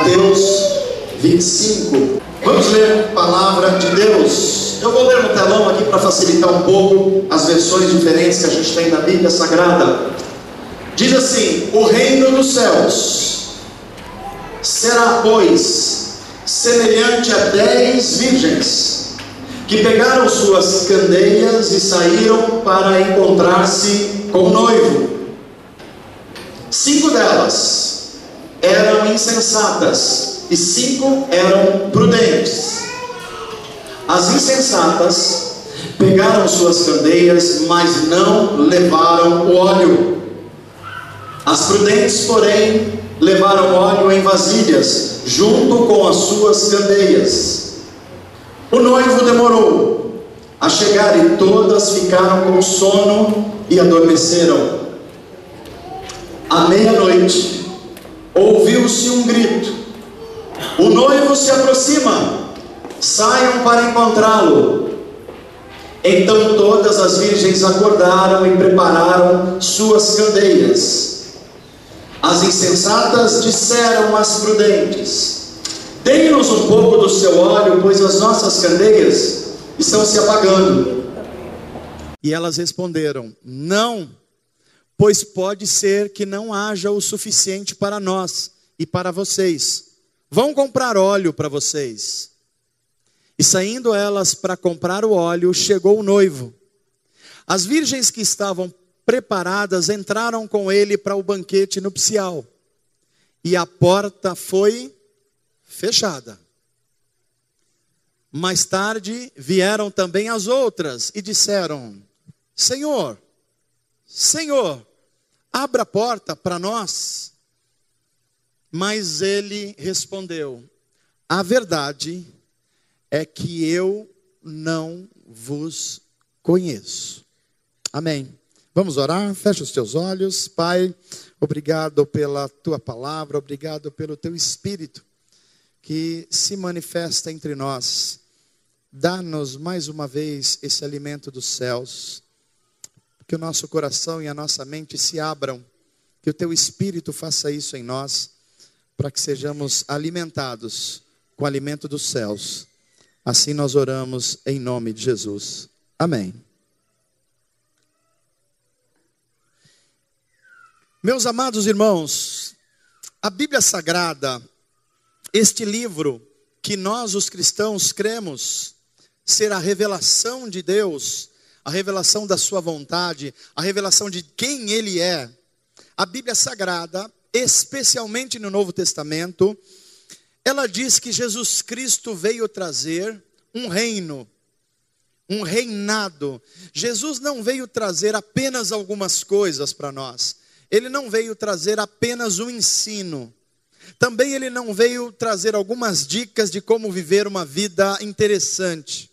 Mateus 25. Vamos ler a palavra de Deus. Eu vou ler no telão aqui para facilitar um pouco as versões diferentes que a gente tem na Bíblia Sagrada. Diz assim: o reino dos céus será, pois, semelhante a 10 virgens que pegaram suas candeias e saíram para encontrar-se com o noivo. 5 delas eram insensatas e 5 eram prudentes. As insensatas pegaram suas candeias, mas não levaram o óleo. As prudentes, porém, levaram óleo em vasilhas, junto com as suas candeias. O noivo demorou a chegar e todas ficaram com sono e adormeceram. À meia-noite, ouviu-se um grito: o noivo se aproxima, saiam para encontrá-lo. Então todas as virgens acordaram e prepararam suas candeias. As insensatas disseram às prudentes: dê-nos um pouco do seu óleo, pois as nossas candeias estão se apagando. E elas responderam: não, pois pode ser que não haja o suficiente para nós e para vocês. Vão comprar óleo para vocês. E saindo elas para comprar o óleo, chegou o noivo. As virgens que estavam preparadas entraram com ele para o banquete nupcial. E a porta foi fechada. Mais tarde vieram também as outras e disseram: Senhor, Senhor, abra a porta para nós. Mas ele respondeu: a verdade é que eu não vos conheço. Amém. Vamos orar? Fecha os teus olhos. Pai, obrigado pela tua palavra, obrigado pelo teu Espírito que se manifesta entre nós. Dá-nos mais uma vez esse alimento dos céus, que o nosso coração e a nossa mente se abram, que o teu Espírito faça isso em nós, para que sejamos alimentados com o alimento dos céus. Assim nós oramos em nome de Jesus. Amém. Meus amados irmãos, a Bíblia Sagrada, este livro que nós os cristãos cremos ser a revelação de Deus, a revelação da sua vontade, a revelação de quem Ele é. A Bíblia Sagrada, especialmente no Novo Testamento, ela diz que Jesus Cristo veio trazer um reino, um reinado. Jesus não veio trazer apenas algumas coisas para nós. Ele não veio trazer apenas um ensino. Também ele não veio trazer algumas dicas de como viver uma vida interessante.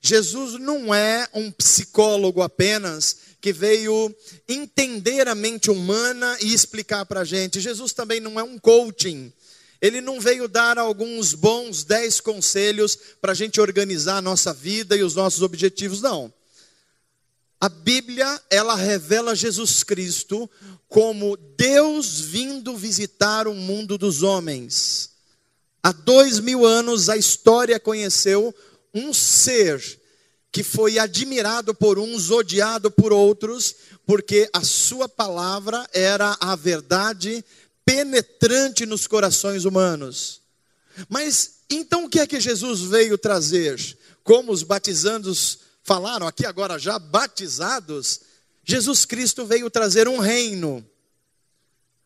Jesus não é um psicólogo apenas, que veio entender a mente humana e explicar para a gente. Jesus também não é um coaching. Ele não veio dar alguns bons 10 conselhos para a gente organizar a nossa vida e os nossos objetivos, não. A Bíblia, ela revela Jesus Cristo como Deus vindo visitar o mundo dos homens. Há 2000 anos a história conheceu um ser que foi admirado por uns, odiado por outros, porque a sua palavra era a verdade penetrante nos corações humanos. Mas então o que é que Jesus veio trazer? Como os batizandos falaram aqui agora já, batizados, Jesus Cristo veio trazer um reino.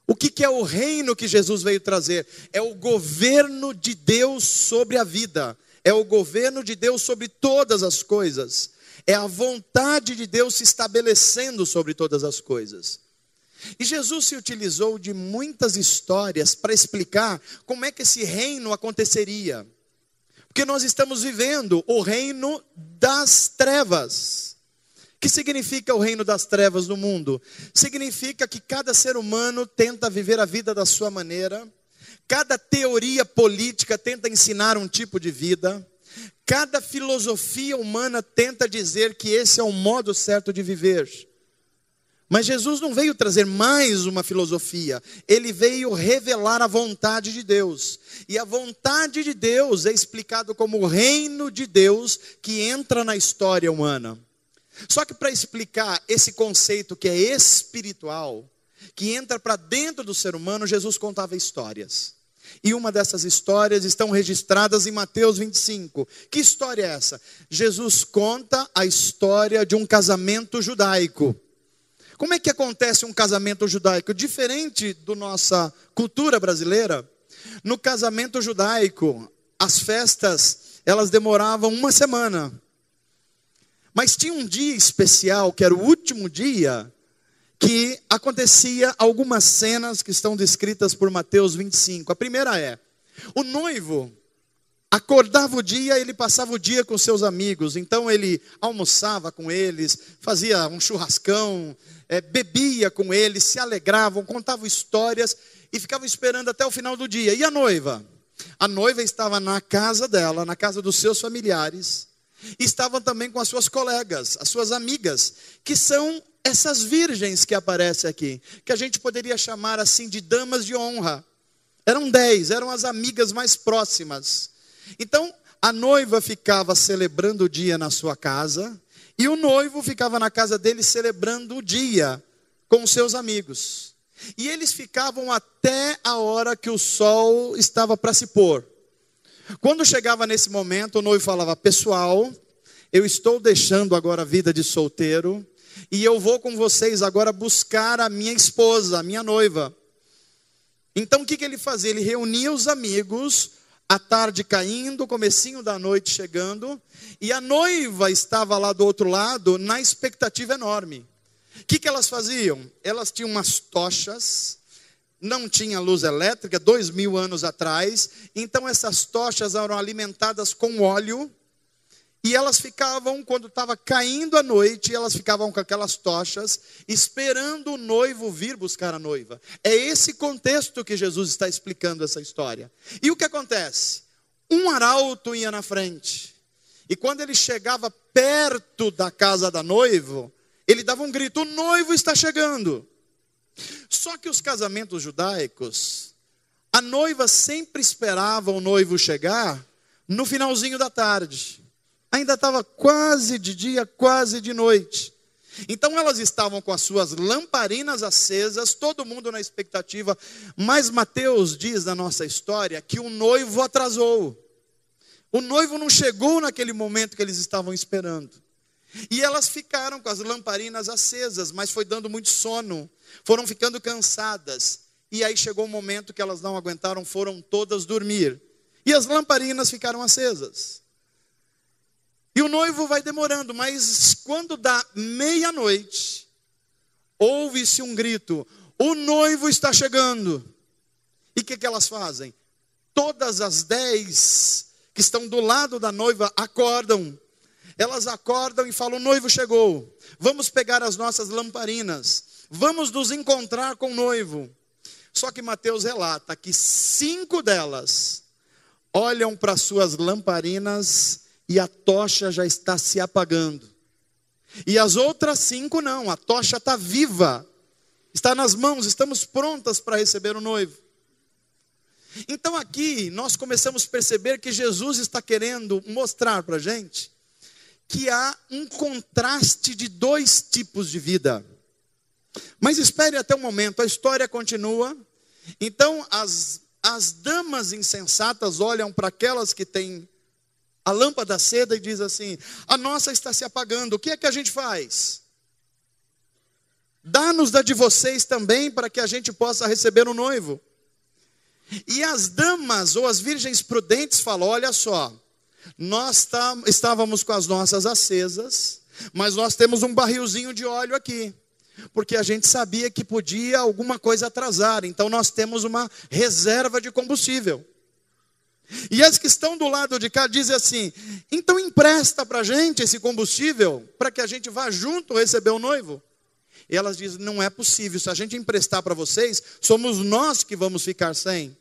O que é o reino que Jesus veio trazer? É o governo de Deus sobre a vida. É o governo de Deus sobre todas as coisas. É a vontade de Deus se estabelecendo sobre todas as coisas. E Jesus se utilizou de muitas histórias para explicar como é que esse reino aconteceria. Porque nós estamos vivendo o reino das trevas. O que significa o reino das trevas no mundo? Significa que cada ser humano tenta viver a vida da sua maneira. Cada teoria política tenta ensinar um tipo de vida. Cada filosofia humana tenta dizer que esse é o modo certo de viver. Mas Jesus não veio trazer mais uma filosofia, ele veio revelar a vontade de Deus. E a vontade de Deus é explicado como o reino de Deus que entra na história humana. Só que para explicar esse conceito que é espiritual, que entra para dentro do ser humano, Jesus contava histórias. E uma dessas histórias estão registradas em Mateus 25. Que história é essa? Jesus conta a história de um casamento judaico. Como é que acontece um casamento judaico? Diferente da nossa cultura brasileira, no casamento judaico, as festas, elas demoravam uma semana. Mas tinha um dia especial, que era o último dia, que acontecia algumas cenas que estão descritas por Mateus 25. A primeira é, o noivo acordava o dia, ele passava o dia com seus amigos, então ele almoçava com eles, fazia um churrascão, bebia com eles, se alegravam, contavam histórias e ficavam esperando até o final do dia. E a noiva? A noiva estava na casa dela, na casa dos seus familiares, e estavam também com as suas colegas, as suas amigas, que são essas virgens que aparecem aqui, que a gente poderia chamar assim de damas de honra. Eram 10, eram as amigas mais próximas. Então, a noiva ficava celebrando o dia na sua casa, e o noivo ficava na casa dele celebrando o dia com os seus amigos. E eles ficavam até a hora que o sol estava para se pôr. Quando chegava nesse momento, o noivo falava, pessoal, eu estou deixando agora a vida de solteiro, e eu vou com vocês agora buscar a minha esposa, a minha noiva. Então o que ele fazia? Ele reunia os amigos, a tarde caindo, comecinho da noite chegando, e a noiva estava lá do outro lado, na expectativa enorme. O que elas faziam? Elas tinham umas tochas, não tinha luz elétrica, 2000 anos atrás, então essas tochas eram alimentadas com óleo, e elas ficavam, quando estava caindo a noite, elas ficavam com aquelas tochas, esperando o noivo vir buscar a noiva. É esse contexto que Jesus está explicando essa história. E o que acontece? Um arauto ia na frente, e quando ele chegava perto da casa da noiva, ele dava um grito, o noivo está chegando. Só que os casamentos judaicos, a noiva sempre esperava o noivo chegar no finalzinho da tarde. Ainda estava quase de dia, quase de noite. Então elas estavam com as suas lamparinas acesas, todo mundo na expectativa. Mas Mateus diz na nossa história que o noivo atrasou. O noivo não chegou naquele momento que eles estavam esperando. E elas ficaram com as lamparinas acesas, mas foi dando muito sono. Foram ficando cansadas. E aí chegou um momento que elas não aguentaram, foram todas dormir. E as lamparinas ficaram acesas. E o noivo vai demorando, mas quando dá meia-noite, ouve-se um grito, o noivo está chegando. E o que elas fazem? Todas as 10 que estão do lado da noiva acordam. Elas acordam e falam, o noivo chegou. Vamos pegar as nossas lamparinas. Vamos nos encontrar com o noivo. Só que Mateus relata que 5 delas olham para suas lamparinas e a tocha já está se apagando. E as outras 5 não, a tocha está viva, está nas mãos, estamos prontas para receber o noivo. Então aqui nós começamos a perceber que Jesus está querendo mostrar para a gente que há um contraste de 2 tipos de vida. Mas espere até o momento, a história continua. Então as damas insensatas olham para aquelas que têm a lâmpada acesa e diz assim, a nossa está se apagando, o que é que a gente faz? Dá-nos da de vocês também, para que a gente possa receber o noivo. E as damas, ou as virgens prudentes falam, olha só, nós estávamos com as nossas acesas, mas nós temos um barrilzinho de óleo aqui, porque a gente sabia que podia alguma coisa atrasar, então nós temos uma reserva de combustível. E as que estão do lado de cá dizem assim, então empresta para a gente esse combustível, para que a gente vá junto receber o noivo. E elas dizem, não é possível, se a gente emprestar para vocês, somos nós que vamos ficar sem.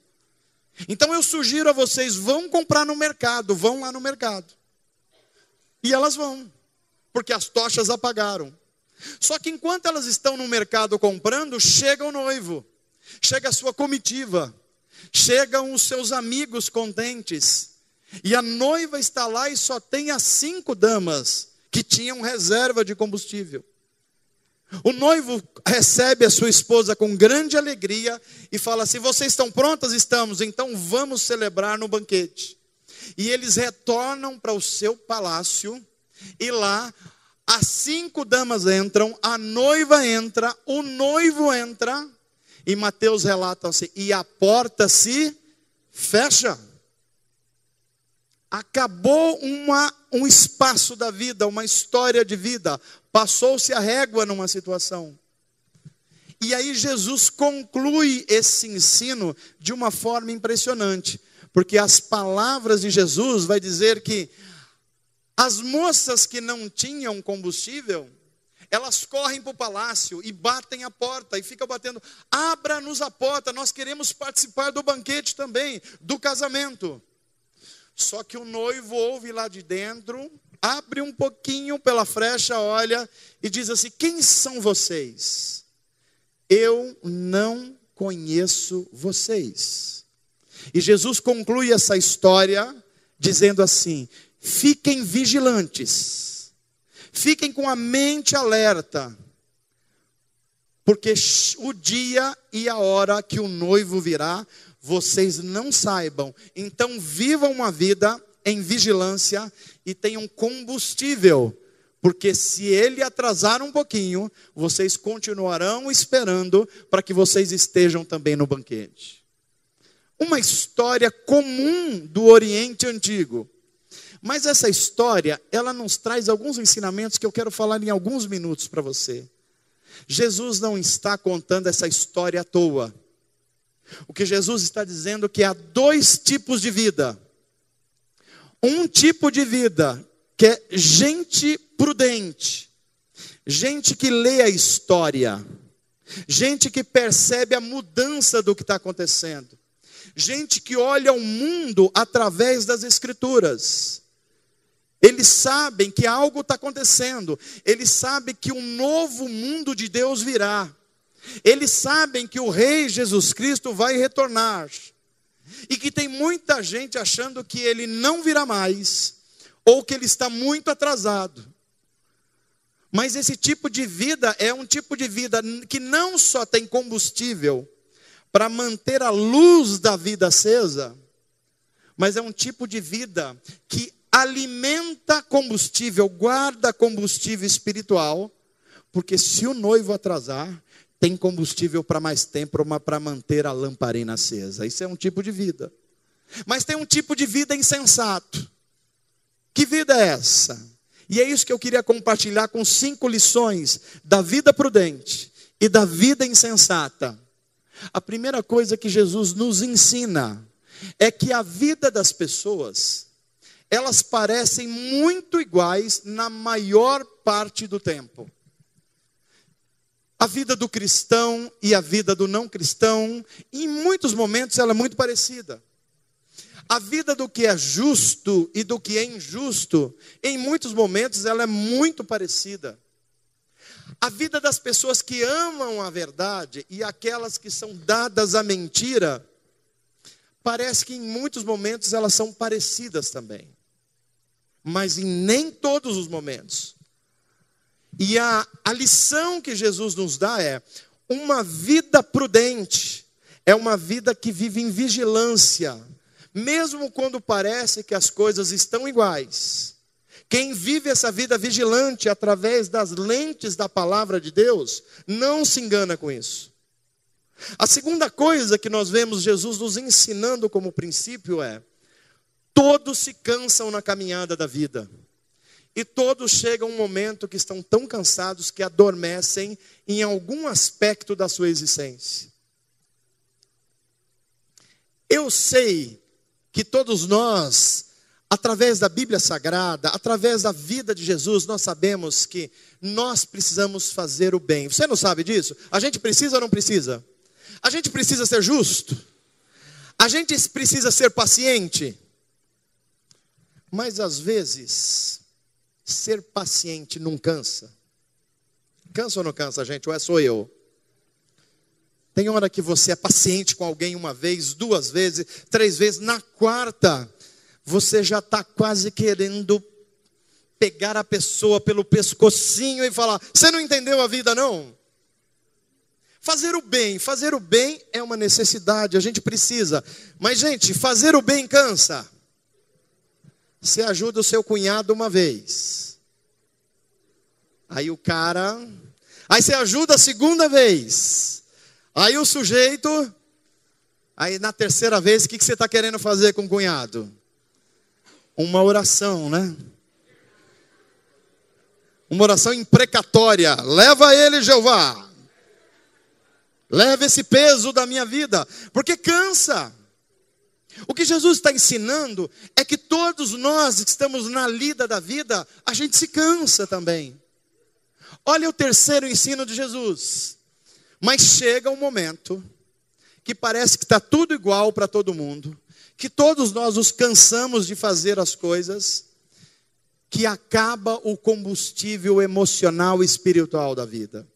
Então eu sugiro a vocês, vão comprar no mercado, vão lá no mercado. E elas vão, porque as tochas apagaram. Só que enquanto elas estão no mercado comprando, chega o noivo, chega a sua comitiva, chegam os seus amigos contentes, e a noiva está lá e só tem as 5 damas que tinham reserva de combustível. O noivo recebe a sua esposa com grande alegria e fala assim: vocês estão prontas? Estamos, então vamos celebrar no banquete. E eles retornam para o seu palácio, e lá as 5 damas entram, a noiva entra, o noivo entra, e Mateus relata assim: e a porta se fecha. Acabou um espaço da vida, uma história de vida, passou-se a régua numa situação. E aí Jesus conclui esse ensino de uma forma impressionante, porque as palavras de Jesus vai dizer que as moças que não tinham combustível, elas correm para o palácio e batem a porta, e ficam batendo: abra-nos a porta, nós queremos participar do banquete também, do casamento. Só que o noivo ouve lá de dentro, abre um pouquinho pela frecha, olha e diz assim: quem são vocês? Eu não conheço vocês. E Jesus conclui essa história dizendo assim: fiquem vigilantes, fiquem com a mente alerta, porque o dia e a hora que o noivo virá, vocês não saibam. Então vivam uma vida em vigilância e tenham combustível, porque se ele atrasar um pouquinho, vocês continuarão esperando para que vocês estejam também no banquete. Uma história comum do Oriente Antigo. Mas essa história, ela nos traz alguns ensinamentos que eu quero falar em alguns minutos para você. Jesus não está contando essa história à toa. O que Jesus está dizendo é que há 2 tipos de vida. Um tipo de vida que é gente prudente, gente que lê a história, gente que percebe a mudança do que está acontecendo, gente que olha o mundo através das Escrituras. Eles sabem que algo está acontecendo, eles sabem que um novo mundo de Deus virá. Eles sabem que o Rei Jesus Cristo vai retornar, e que tem muita gente achando que ele não virá mais, ou que ele está muito atrasado. Mas esse tipo de vida é um tipo de vida que não só tem combustível para manter a luz da vida acesa, mas é um tipo de vida que alimenta combustível, guarda combustível espiritual, porque se o noivo atrasar, tem combustível para mais tempo, para manter a lamparina acesa. Isso é um tipo de vida. Mas tem um tipo de vida insensato. Que vida é essa? E é isso que eu queria compartilhar com 5 lições da vida prudente e da vida insensata. A primeira coisa que Jesus nos ensina é que a vida das pessoas, elas parecem muito iguais na maior parte do tempo. A vida do cristão e a vida do não cristão, em muitos momentos ela é muito parecida. A vida do que é justo e do que é injusto, em muitos momentos ela é muito parecida. A vida das pessoas que amam a verdade e aquelas que são dadas à mentira, parece que em muitos momentos elas são parecidas também. Mas em nem todos os momentos. E a lição que Jesus nos dá é: uma vida prudente é uma vida que vive em vigilância, mesmo quando parece que as coisas estão iguais. Quem vive essa vida vigilante através das lentes da palavra de Deus, não se engana com isso. A segunda coisa que nós vemos Jesus nos ensinando como princípio é: todos se cansam na caminhada da vida. E todos chegam a um momento que estão tão cansados que adormecem em algum aspecto da sua existência. Eu sei que todos nós, através da Bíblia Sagrada, através da vida de Jesus, nós sabemos que nós precisamos fazer o bem. Você não sabe disso? A gente precisa ou não precisa? A gente precisa ser justo? A gente precisa ser paciente? Mas às vezes, ser paciente não cansa. Cansa ou não cansa, gente? Ou é só eu? Tem hora que você é paciente com alguém uma vez, 2 vezes, 3 vezes. Na quarta, você já está quase querendo pegar a pessoa pelo pescocinho e falar: você não entendeu a vida, não? Fazer o bem é uma necessidade, a gente precisa. Mas, gente, fazer o bem cansa. Você ajuda o seu cunhado uma vez. Aí aí você ajuda a segunda vez. Aí o sujeito, aí na terceira vez, o que você está querendo fazer com o cunhado? Uma oração, né? Uma oração imprecatória. Leva ele, Jeová. Leva esse peso da minha vida. Porque cansa. O que Jesus está ensinando é que todos nós que estamos na lida da vida, a gente se cansa também. Olha o terceiro ensino de Jesus. Mas chega um momento que parece que está tudo igual para todo mundo, que todos nós nos cansamos de fazer as coisas, que acaba o combustível emocional e espiritual da vida.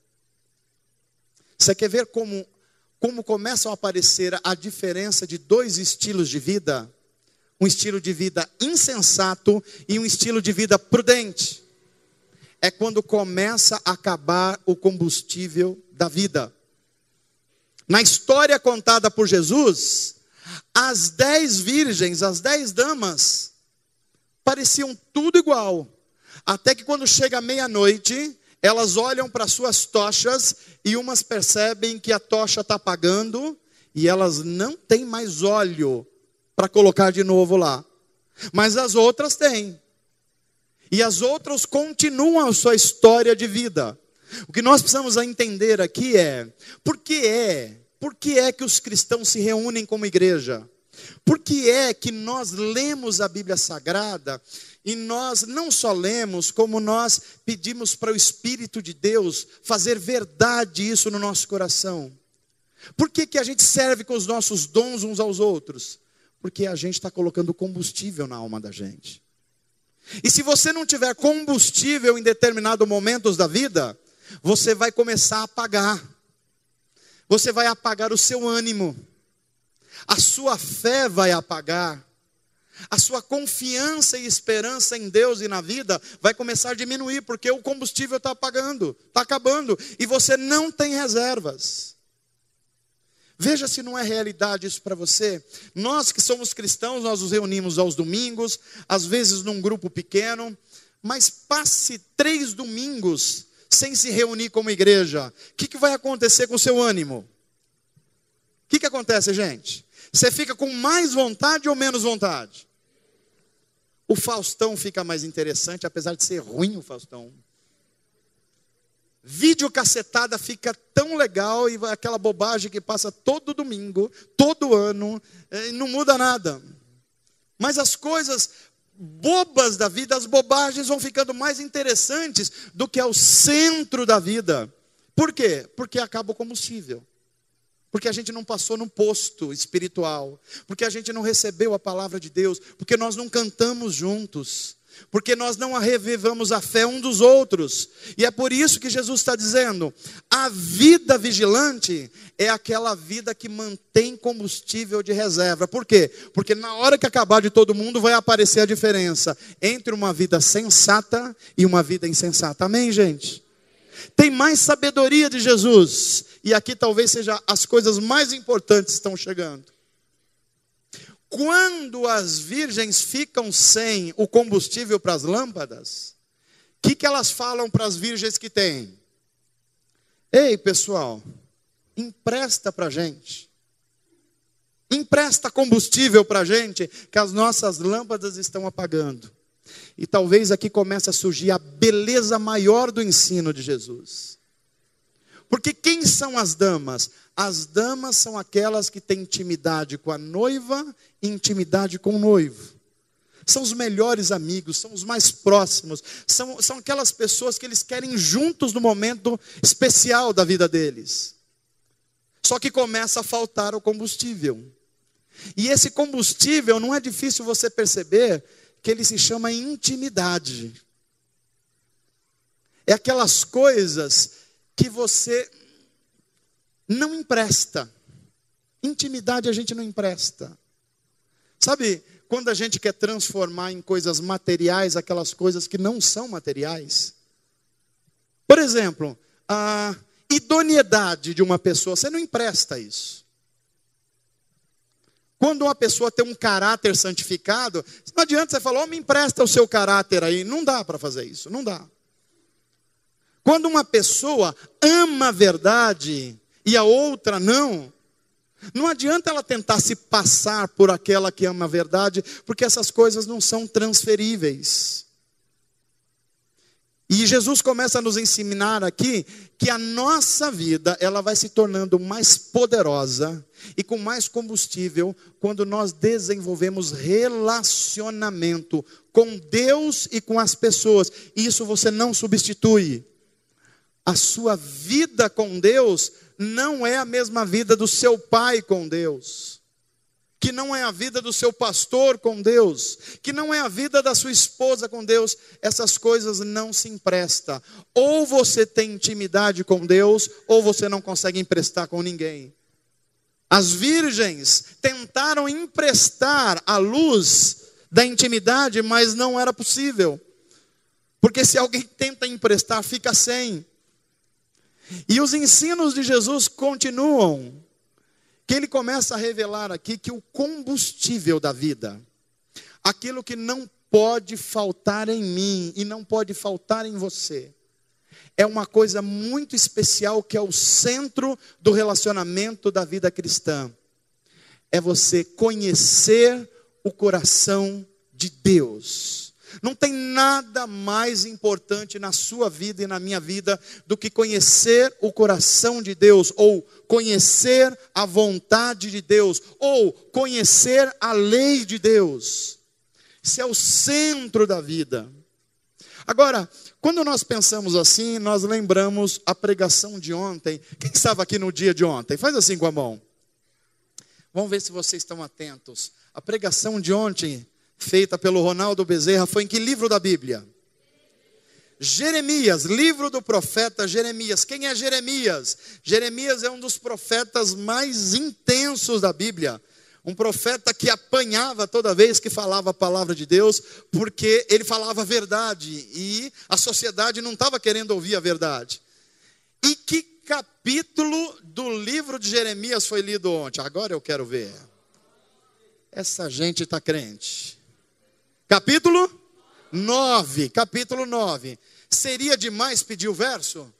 Você quer ver como começam a aparecer a diferença de 2 estilos de vida? Um estilo de vida insensato e um estilo de vida prudente. É quando começa a acabar o combustível da vida. Na história contada por Jesus, as 10 virgens, as 10 damas, pareciam tudo igual. Até que quando chega a meia-noite, elas olham para suas tochas e umas percebem que a tocha está apagando e elas não têm mais óleo para colocar de novo lá. Mas as outras têm. E as outras continuam a sua história de vida. O que nós precisamos entender aqui é, por que é que os cristãos se reúnem como igreja? Por que é que nós lemos a Bíblia Sagrada e nós não só lemos, como nós pedimos para o Espírito de Deus fazer verdade isso no nosso coração? Por que a gente serve com os nossos dons uns aos outros? Porque a gente está colocando combustível na alma da gente. E se você não tiver combustível em determinados momentos da vida, você vai começar a apagar. Você vai apagar o seu ânimo. A sua fé vai apagar. A sua confiança e esperança em Deus e na vida vai começar a diminuir, porque o combustível está apagando, está acabando, e você não tem reservas. Veja se não é realidade isso para você. Nós que somos cristãos, nós nos reunimos aos domingos, às vezes num grupo pequeno, mas passe 3 domingos sem se reunir como igreja. O que vai acontecer com o seu ânimo? O que acontece, gente? Você fica com mais vontade ou menos vontade? O Faustão fica mais interessante, apesar de ser ruim o Faustão. Videocassetada fica tão legal, e aquela bobagem que passa todo domingo, todo ano, não muda nada. Mas as coisas bobas da vida, as bobagens vão ficando mais interessantes do que é o centro da vida. Por quê? Porque acaba o combustível. Porque a gente não passou no posto espiritual. Porque a gente não recebeu a palavra de Deus. Porque nós não cantamos juntos. Porque nós não revivamos a fé um dos outros. E é por isso que Jesus está dizendo: a vida vigilante é aquela vida que mantém combustível de reserva. Por quê? Porque na hora que acabar de todo mundo, vai aparecer a diferença entre uma vida sensata e uma vida insensata. Amém, gente? Tem mais sabedoria de Jesus. E aqui talvez seja as coisas mais importantes estão chegando. Quando as virgens ficam sem o combustível para as lâmpadas, o que elas falam para as virgens que têm? Ei, pessoal, empresta para a gente. Empresta combustível para a gente, que as nossas lâmpadas estão apagando. E talvez aqui comece a surgir a beleza maior do ensino de Jesus. Porque quem são as damas? As damas são aquelas que têm intimidade com a noiva e intimidade com o noivo. São os melhores amigos, são os mais próximos. São aquelas pessoas que eles querem juntos no momento especial da vida deles. Só que começa a faltar o combustível. E esse combustível, não é difícil você perceber que ele se chama intimidade. É aquelas coisas que você não empresta. Intimidade a gente não empresta. Sabe, quando a gente quer transformar em coisas materiais aquelas coisas que não são materiais? Por exemplo, a idoneidade de uma pessoa, você não empresta isso. Quando uma pessoa tem um caráter santificado, não adianta você falar, me empresta o seu caráter aí. Não dá para fazer isso, não dá. Quando uma pessoa ama a verdade e a outra não adianta ela tentar se passar por aquela que ama a verdade, porque essas coisas não são transferíveis. E Jesus começa a nos ensinar aqui que a nossa vida, ela vai se tornando mais poderosa e com mais combustível quando nós desenvolvemos relacionamento com Deus e com as pessoas. E isso você não substitui. A sua vida com Deus não é a mesma vida do seu pai com Deus, que não é a vida do seu pastor com Deus, que não é a vida da sua esposa com Deus. Essas coisas não se emprestam. Ou você tem intimidade com Deus, ou você não consegue emprestar com ninguém. As virgens tentaram emprestar a luz da intimidade, mas não era possível. Porque se alguém tenta emprestar, fica sem. E os ensinos de Jesus continuam, que ele começa a revelar aqui que o combustível da vida, aquilo que não pode faltar em mim e não pode faltar em você, é uma coisa muito especial que é o centro do relacionamento da vida cristã. É você conhecer o coração de Deus. Não tem nada mais importante na sua vida e na minha vida do que conhecer o coração de Deus, ou conhecer a vontade de Deus, ou conhecer a lei de Deus. Isso é o centro da vida. Agora, quando nós pensamos assim, nós lembramos a pregação de ontem. Quem estava aqui no dia de ontem? Faz assim com a mão. Vamos ver se vocês estão atentos. A pregação de ontem, feita pelo Ronaldo Bezerra, foi em que livro da Bíblia? Jeremias, livro do profeta Jeremias. Quem é Jeremias? Jeremias é um dos profetas mais intensos da Bíblia. Um profeta que apanhava toda vez que falava a palavra de Deus, porque ele falava a verdade e a sociedade não estava querendo ouvir a verdade. E que capítulo do livro de Jeremias foi lido ontem? Agora eu quero ver. Essa gente está crente. Capítulo 9, capítulo 9. Seria demais pedir o verso?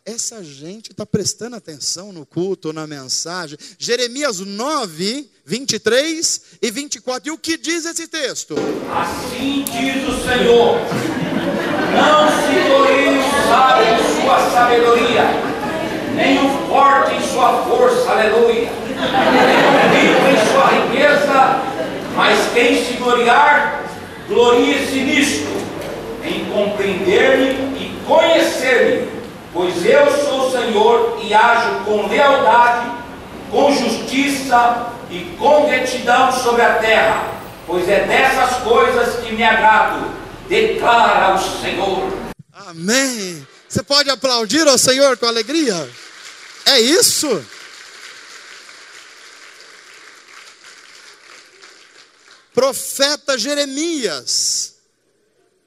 Essa gente está prestando atenção no culto, na mensagem. Jeremias 9, 23 e 24. E o que diz esse texto? Assim diz o Senhor: não se glorie o sábio em sua sabedoria, nem o forte em sua força, aleluia, nem o rico em sua riqueza, mas quem se gloriar, glorie-se nisto, em compreender-me e conhecer-me, pois eu sou o Senhor e ajo com lealdade, com justiça e com retidão sobre a terra, pois é dessas coisas que me agrado, declara o Senhor. Amém. Você pode aplaudir ao Senhor com alegria? É isso? Profeta Jeremias,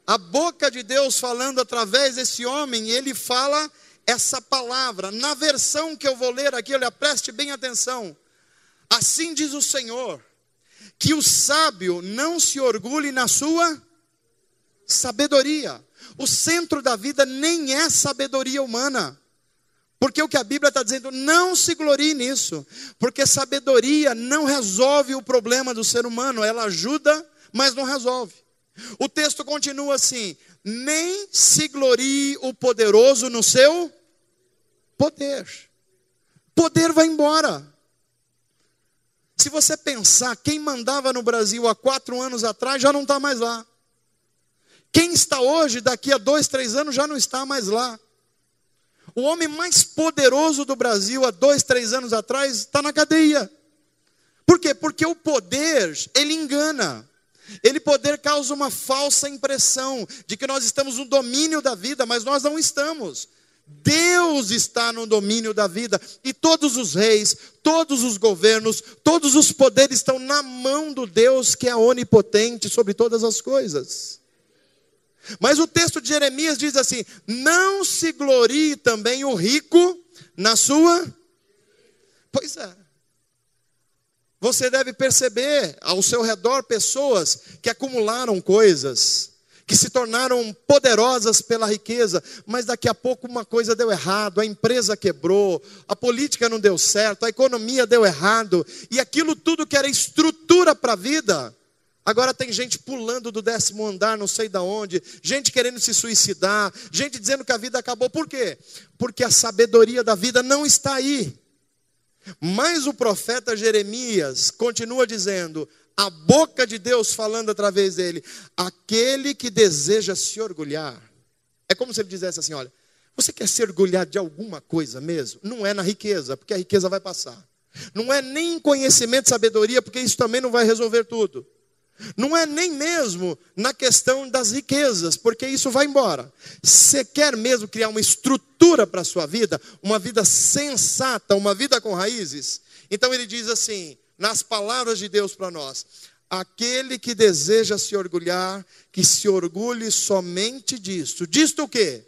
a boca de Deus falando através desse homem, ele fala essa palavra. Na versão que eu vou ler aqui, olha, preste bem atenção. Assim diz o Senhor, que o sábio não se orgulhe na sua sabedoria. O centro da vida nem é sabedoria humana. Porque o que a Bíblia está dizendo, não se glorie nisso. Porque sabedoria não resolve o problema do ser humano. Ela ajuda, mas não resolve. O texto continua assim: nem se glorie o poderoso no seu poder. Poder vai embora. Se você pensar, quem mandava no Brasil há 4 anos atrás já não está mais lá. Quem está hoje, daqui a 2, 3 anos, já não está mais lá. O homem mais poderoso do Brasil há 2, 3 anos atrás está na cadeia. Por quê? Porque o poder, ele engana. Ele poder causa uma falsa impressão de que nós estamos no domínio da vida, mas nós não estamos. Deus está no domínio da vida, e todos os reis, todos os governos, todos os poderes estão na mão do Deus que é onipotente sobre todas as coisas. Mas o texto de Jeremias diz assim: não se glorie também o rico na sua... Pois é. Você deve perceber ao seu redor pessoas que acumularam coisas, que se tornaram poderosas pela riqueza, mas daqui a pouco uma coisa deu errado, a empresa quebrou, a política não deu certo, a economia deu errado, e aquilo tudo que era estrutura para a vida, agora tem gente pulando do 10º andar, não sei de onde, gente querendo se suicidar, gente dizendo que a vida acabou. Por quê? Porque a sabedoria da vida não está aí. Mas o profeta Jeremias continua dizendo, a boca de Deus falando através dele: aquele que deseja se orgulhar. É como se ele dissesse assim: olha, você quer se orgulhar de alguma coisa mesmo? Não é na riqueza, porque a riqueza vai passar. Não é nem em conhecimento e sabedoria, porque isso também não vai resolver tudo. Não é nem mesmo na questão das riquezas, porque isso vai embora. Você quer mesmo criar uma estrutura para a sua vida, uma vida sensata, uma vida com raízes? Então ele diz assim, nas palavras de Deus para nós: aquele que deseja se orgulhar, que se orgulhe somente disto. Disto o quê?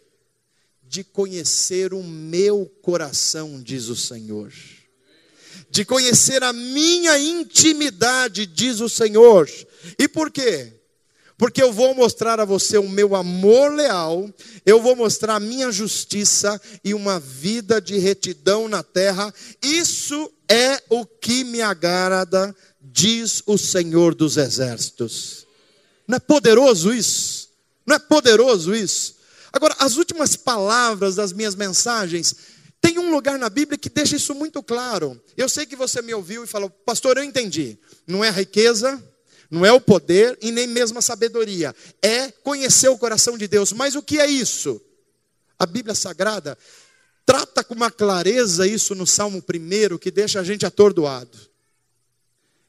De conhecer o meu coração, diz o Senhor. De conhecer a minha intimidade, diz o Senhor. E por quê? Porque eu vou mostrar a você o meu amor leal, eu vou mostrar a minha justiça e uma vida de retidão na terra. Isso é o que me agrada, diz o Senhor dos Exércitos. Não é poderoso isso? Não é poderoso isso? Agora, as últimas palavras das minhas mensagens, tem um lugar na Bíblia que deixa isso muito claro. Eu sei que você me ouviu e falou: pastor, eu entendi. Não é a riqueza, não é o poder e nem mesmo a sabedoria. É conhecer o coração de Deus. Mas o que é isso? A Bíblia Sagrada trata com uma clareza isso no Salmo 1, que deixa a gente atordoado.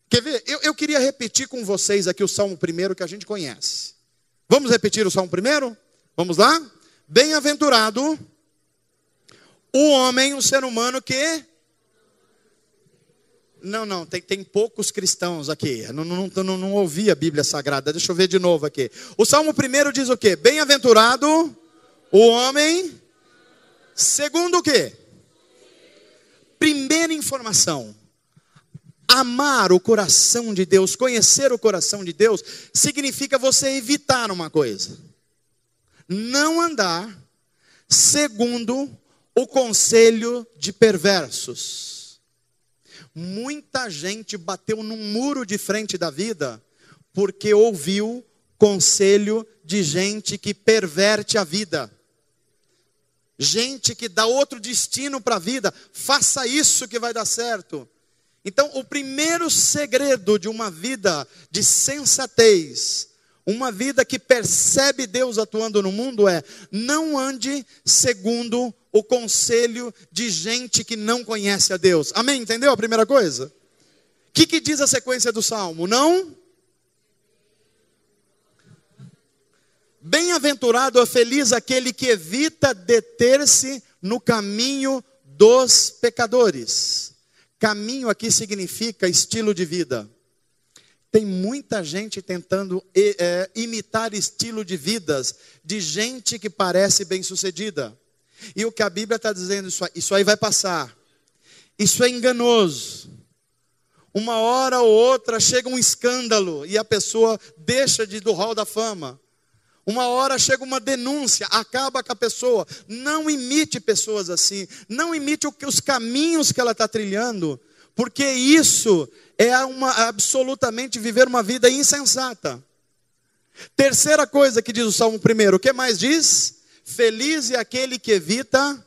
Quer ver? Eu queria repetir com vocês aqui o Salmo 1 que a gente conhece. Vamos repetir o Salmo 1? Vamos lá? Bem-aventurado o homem, o ser humano que... Não, tem poucos cristãos aqui. Não ouvi a Bíblia Sagrada. Deixa eu ver de novo aqui. O Salmo 1 diz o quê? Bem-aventurado o homem... Segundo o quê? Primeira informação. Amar o coração de Deus, conhecer o coração de Deus, significa você evitar uma coisa. Não andar segundo o conselho de perversos. Muita gente bateu num muro de frente da vida porque ouviu conselho de gente que perverte a vida. Gente que dá outro destino para a vida. Faça isso que vai dar certo. Então, o primeiro segredo de uma vida de sensatez, uma vida que percebe Deus atuando no mundo, é: não ande segundo o conselho de gente que não conhece a Deus. Amém? Entendeu a primeira coisa? O que diz a sequência do Salmo? Não? Bem-aventurado ou feliz aquele que evita deter-se no caminho dos pecadores. Caminho aqui significa estilo de vida. Tem muita gente tentando imitar estilo de vidas de gente que parece bem-sucedida. E o que a Bíblia está dizendo, isso aí vai passar. Isso é enganoso. Uma hora ou outra chega um escândalo e a pessoa deixa do hall da fama. Uma hora chega uma denúncia, acaba com a pessoa. Não imite pessoas assim. Não imite os caminhos que ela está trilhando. Porque isso é absolutamente viver uma vida insensata. Terceira coisa que diz o Salmo 1. O que mais diz? Feliz é aquele que evita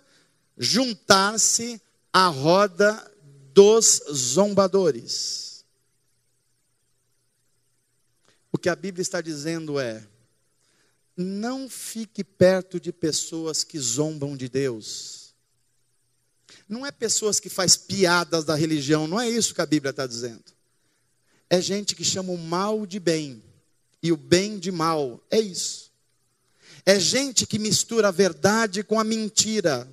juntar-se à roda dos zombadores. O que a Bíblia está dizendo é: não fique perto de pessoas que zombam de Deus. Não é pessoas que faz piadas da religião, não é isso que a Bíblia está dizendo. É gente que chama o mal de bem. e o bem de mal. É isso. É gente que mistura a verdade com a mentira,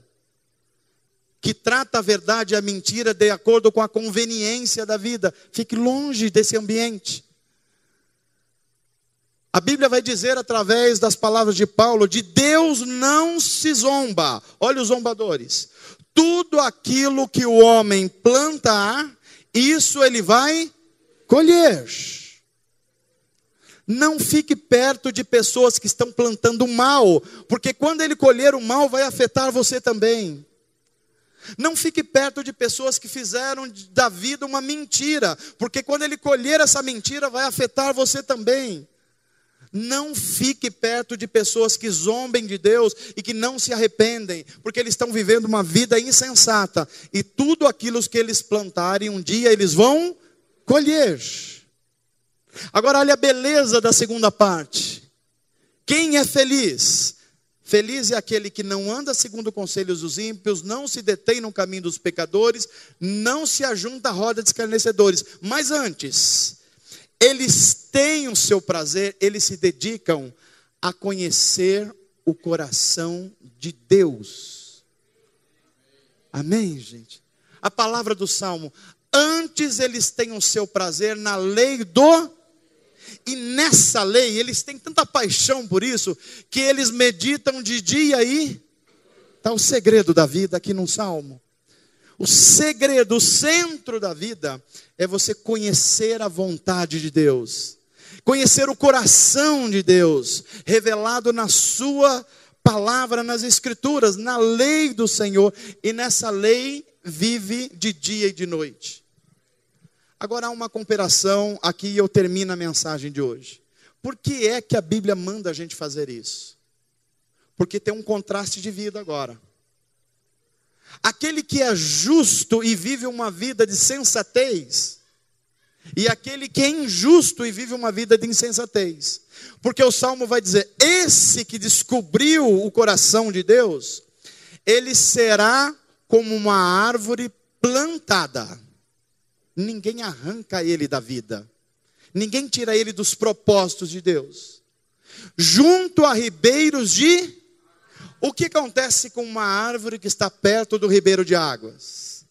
que trata a verdade e a mentira de acordo com a conveniência da vida. Fique longe desse ambiente. A Bíblia vai dizer através das palavras de Paulo, de Deus não se zomba. Olha os zombadores. Tudo aquilo que o homem plantar, isso ele vai colher. Não fique perto de pessoas que estão plantando mal, porque quando ele colher o mal, vai afetar você também. Não fique perto de pessoas que fizeram da vida uma mentira, porque quando ele colher essa mentira, vai afetar você também. Não fique perto de pessoas que zombem de Deus e que não se arrependem, porque eles estão vivendo uma vida insensata. E tudo aquilo que eles plantarem, um dia eles vão colher. Agora olha a beleza da segunda parte. Quem é feliz? Feliz é aquele que não anda segundo conselhos dos ímpios, não se detém no caminho dos pecadores, não se ajunta à roda de escarnecedores. Mas antes, eles têm o seu prazer, eles se dedicam a conhecer o coração de Deus. Amém, gente? A palavra do Salmo, antes eles têm o seu prazer na lei do... E nessa lei, eles têm tanta paixão por isso, que eles meditam de dia e... Está o segredo da vida aqui no Salmo. O segredo, o centro da vida, é você conhecer a vontade de Deus. Conhecer o coração de Deus, revelado na sua palavra, nas escrituras, na lei do Senhor. E nessa lei vive de dia e de noite. Agora há uma comparação, aqui eu termino a mensagem de hoje. Por que é que a Bíblia manda a gente fazer isso? Porque tem um contraste de vida agora. Aquele que é justo e vive uma vida de sensatez, e aquele que é injusto e vive uma vida de insensatez. Porque o Salmo vai dizer, esse que descobriu o coração de Deus, ele será como uma árvore plantada. Ninguém arranca ele da vida. Ninguém tira ele dos propósitos de Deus. Junto a ribeiros de... O que acontece com uma árvore que está perto do ribeiro de águas?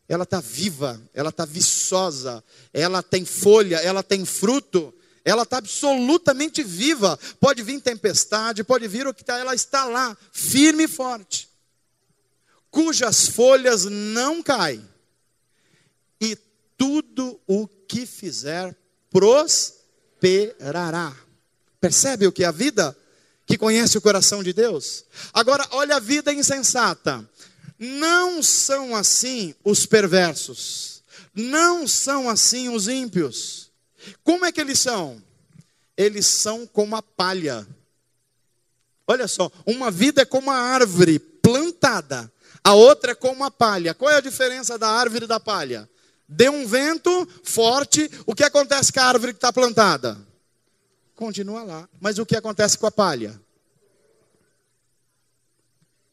Ela está viva, ela está viçosa, ela tem folha, ela tem fruto, ela está absolutamente viva. Pode vir tempestade, pode vir o que está, ela está lá, firme e forte. Cujas folhas não caem. E tudo o que fizer prosperará. Percebe o que é a vida? Que conhece o coração de Deus. Agora olha a vida insensata. Não são assim os perversos. Não são assim os ímpios. Como é que eles são? Eles são como a palha. Olha só, uma vida é como a árvore plantada. A outra é como a palha. Qual é a diferença da árvore e da palha? Deu um vento forte, o que acontece com a árvore que está plantada? Continua lá. Mas o que acontece com a palha?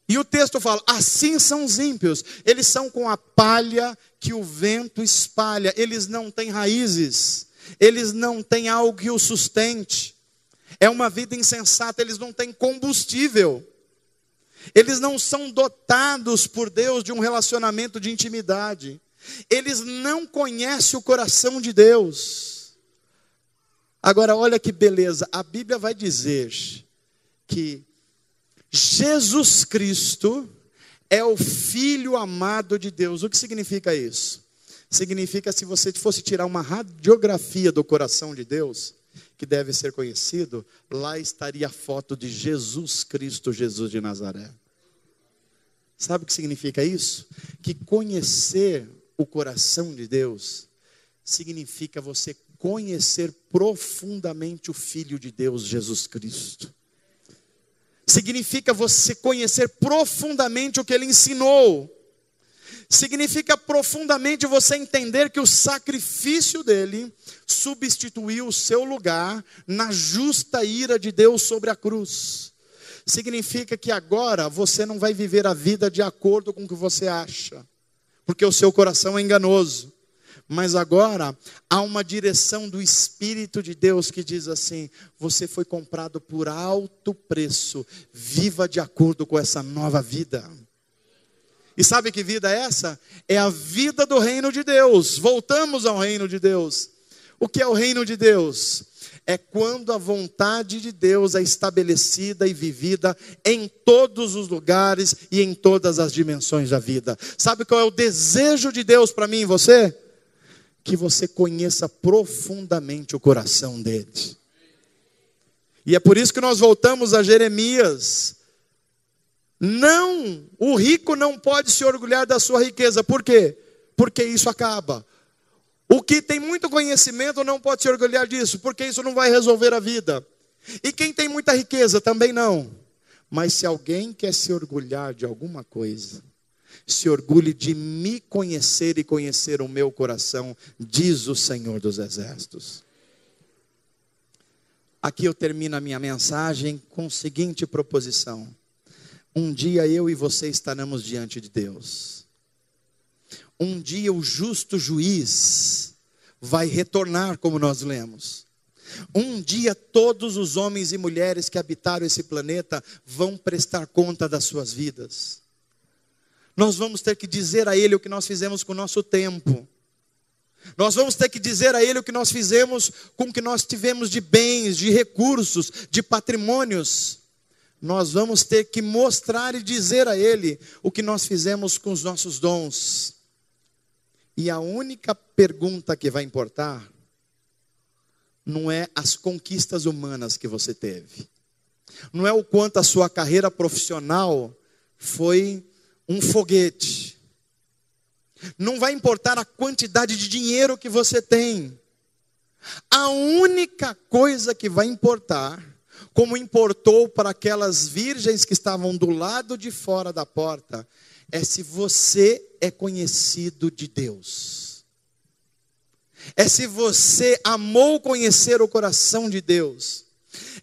E o texto fala, assim são os ímpios. Eles são com a palha que o vento espalha. Eles não têm raízes. Eles não têm algo que os sustente. É uma vida insensata, eles não têm combustível. Eles não são dotados por Deus de um relacionamento de intimidade. Eles não conhecem o coração de Deus. Agora olha que beleza, a Bíblia vai dizer que Jesus Cristo é o Filho amado de Deus. O que significa isso? Significa, se você fosse tirar uma radiografia do coração de Deus, que deve ser conhecido, lá estaria a foto de Jesus Cristo, Jesus de Nazaré. Sabe o que significa isso? Que conhecer o coração de Deus significa você conhecer profundamente o Filho de Deus, Jesus Cristo. Significa você conhecer profundamente o que Ele ensinou. Significa profundamente você entender que o sacrifício dele substituiu o seu lugar na justa ira de Deus sobre a cruz. Significa que agora você não vai viver a vida de acordo com o que você acha, porque o seu coração é enganoso. Mas agora há uma direção do Espírito de Deus que diz assim: você foi comprado por alto preço, viva de acordo com essa nova vida. E sabe que vida é essa? É a vida do reino de Deus. Voltamos ao reino de Deus. O que é o reino de Deus? É quando a vontade de Deus é estabelecida e vivida em todos os lugares e em todas as dimensões da vida. Sabe qual é o desejo de Deus para mim e você? Que você conheça profundamente o coração dele. E é por isso que nós voltamos a Jeremias. Não, o rico não pode se orgulhar da sua riqueza. Por quê? Porque isso acaba. O que tem muito conhecimento não pode se orgulhar disso, porque isso não vai resolver a vida. E quem tem muita riqueza também não. Mas se alguém quer se orgulhar de alguma coisa, se orgulhe de me conhecer e conhecer o meu coração, diz o Senhor dos Exércitos. Aqui eu termino a minha mensagem com a seguinte proposição: um dia eu e você estaremos diante de Deus. Um dia o justo juiz vai retornar, como nós lemos. Um dia todos os homens e mulheres que habitaram esse planeta vão prestar conta das suas vidas. Nós vamos ter que dizer a Ele o que nós fizemos com o nosso tempo. Nós vamos ter que dizer a Ele o que nós fizemos com o que nós tivemos de bens, de recursos, de patrimônios. Nós vamos ter que mostrar e dizer a Ele o que nós fizemos com os nossos dons. E a única pergunta que vai importar não é as conquistas humanas que você teve. Não é o quanto a sua carreira profissional foi um foguete. Não vai importar a quantidade de dinheiro que você tem. A única coisa que vai importar, como importou para aquelas virgens que estavam do lado de fora da porta, é se você é conhecido de Deus. É se você amou conhecer o coração de Deus.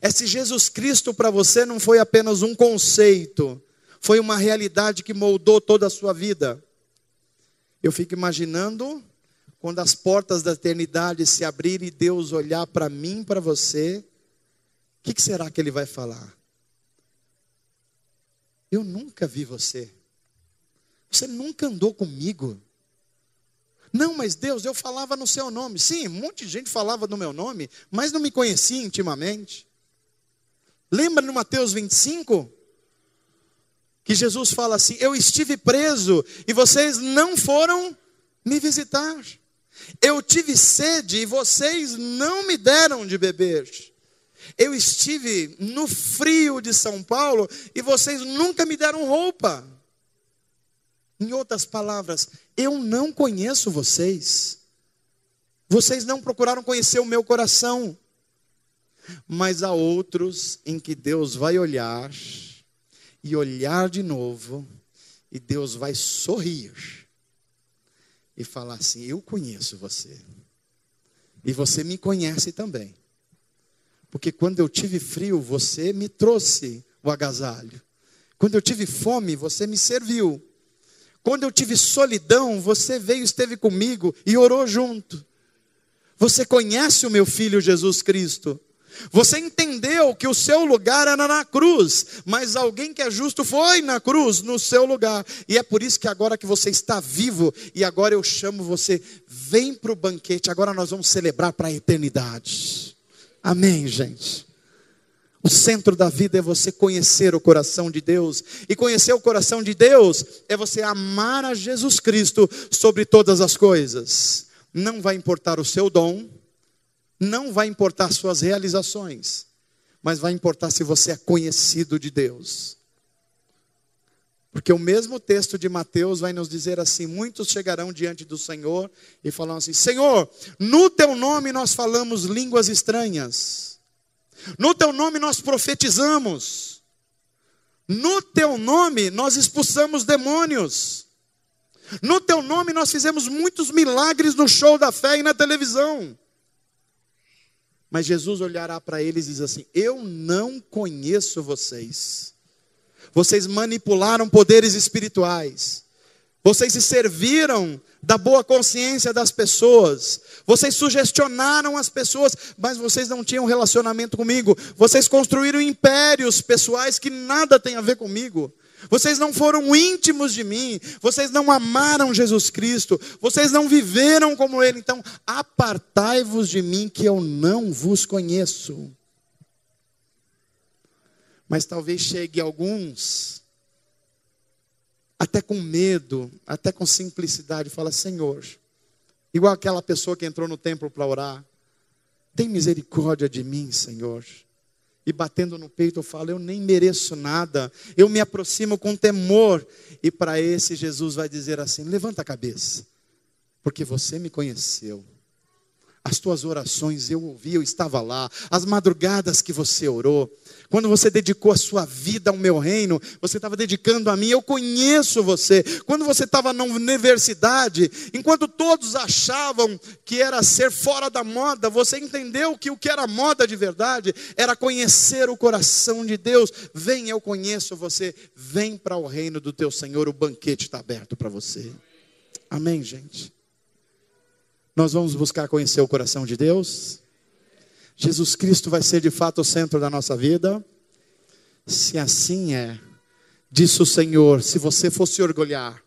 É se Jesus Cristo para você não foi apenas um conceito, foi uma realidade que moldou toda a sua vida. Eu fico imaginando quando as portas da eternidade se abrirem e Deus olhar para mim, para você, o que será que Ele vai falar? Eu nunca vi você. Você nunca andou comigo. Não, mas Deus, eu falava no seu nome. Sim, um monte de gente falava no meu nome, mas não me conhecia intimamente. Lembra no Mateus 25? Que Jesus fala assim: eu estive preso e vocês não foram me visitar. Eu tive sede e vocês não me deram de beber. Eu estive no frio de São Paulo e vocês nunca me deram roupa. Em outras palavras, eu não conheço vocês. Vocês não procuraram conhecer o meu coração. Mas há outros em que Deus vai olhar e olhar de novo, e Deus vai sorrir e falar assim: eu conheço você. E você me conhece também. Porque quando eu tive frio, você me trouxe o agasalho. Quando eu tive fome, você me serviu. Quando eu tive solidão, você veio, esteve comigo e orou junto. Você conhece o meu Filho Jesus Cristo. Você entendeu que o seu lugar era na cruz, mas alguém que é justo foi na cruz, no seu lugar. E é por isso que agora que você está vivo, e agora eu chamo você, vem para o banquete, agora nós vamos celebrar para a eternidade. Amém, gente? O centro da vida é você conhecer o coração de Deus. E conhecer o coração de Deus é você amar a Jesus Cristo sobre todas as coisas. Não vai importar o seu dom, não vai importar suas realizações, mas vai importar se você é conhecido de Deus. Porque o mesmo texto de Mateus vai nos dizer assim: muitos chegarão diante do Senhor e falarão assim: Senhor, no teu nome nós falamos línguas estranhas. No teu nome nós profetizamos. No teu nome nós expulsamos demônios. No teu nome nós fizemos muitos milagres no show da fé e na televisão. Mas Jesus olhará para eles e diz assim: eu não conheço vocês. Vocês manipularam poderes espirituais. Vocês se serviram da boa consciência das pessoas. Vocês sugestionaram as pessoas, mas vocês não tinham relacionamento comigo. Vocês construíram impérios pessoais que nada tem a ver comigo. Vocês não foram íntimos de mim. Vocês não amaram Jesus Cristo. Vocês não viveram como Ele. Então, apartai-vos de mim, que eu não vos conheço. Mas talvez chegue alguns, até com medo, até com simplicidade, fala: Senhor, igual aquela pessoa que entrou no templo para orar, tem misericórdia de mim, Senhor. E batendo no peito eu falo: eu nem mereço nada, eu me aproximo com temor. E para esse Jesus vai dizer assim: levanta a cabeça, porque você me conheceu. As tuas orações eu ouvi, eu estava lá. As madrugadas que você orou, quando você dedicou a sua vida ao meu reino, você estava dedicando a mim, eu conheço você. Quando você estava na universidade, enquanto todos achavam que era ser fora da moda, você entendeu que o que era moda de verdade era conhecer o coração de Deus. Vem, eu conheço você, vem para o reino do teu Senhor, o banquete está aberto para você. Amém, gente? Nós vamos buscar conhecer o coração de Deus. Jesus Cristo vai ser de fato o centro da nossa vida. Se assim é, disse o Senhor: se você for se orgulhar,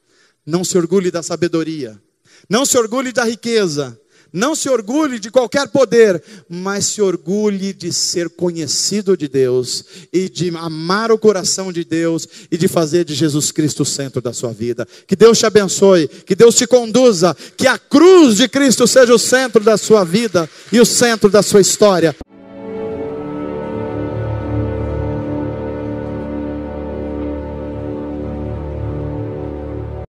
não se orgulhe da sabedoria, não se orgulhe da riqueza, não se orgulhe de qualquer poder, mas se orgulhe de ser conhecido de Deus, e de amar o coração de Deus, e de fazer de Jesus Cristo o centro da sua vida. Que Deus te abençoe, que Deus te conduza, que a cruz de Cristo seja o centro da sua vida, e o centro da sua história.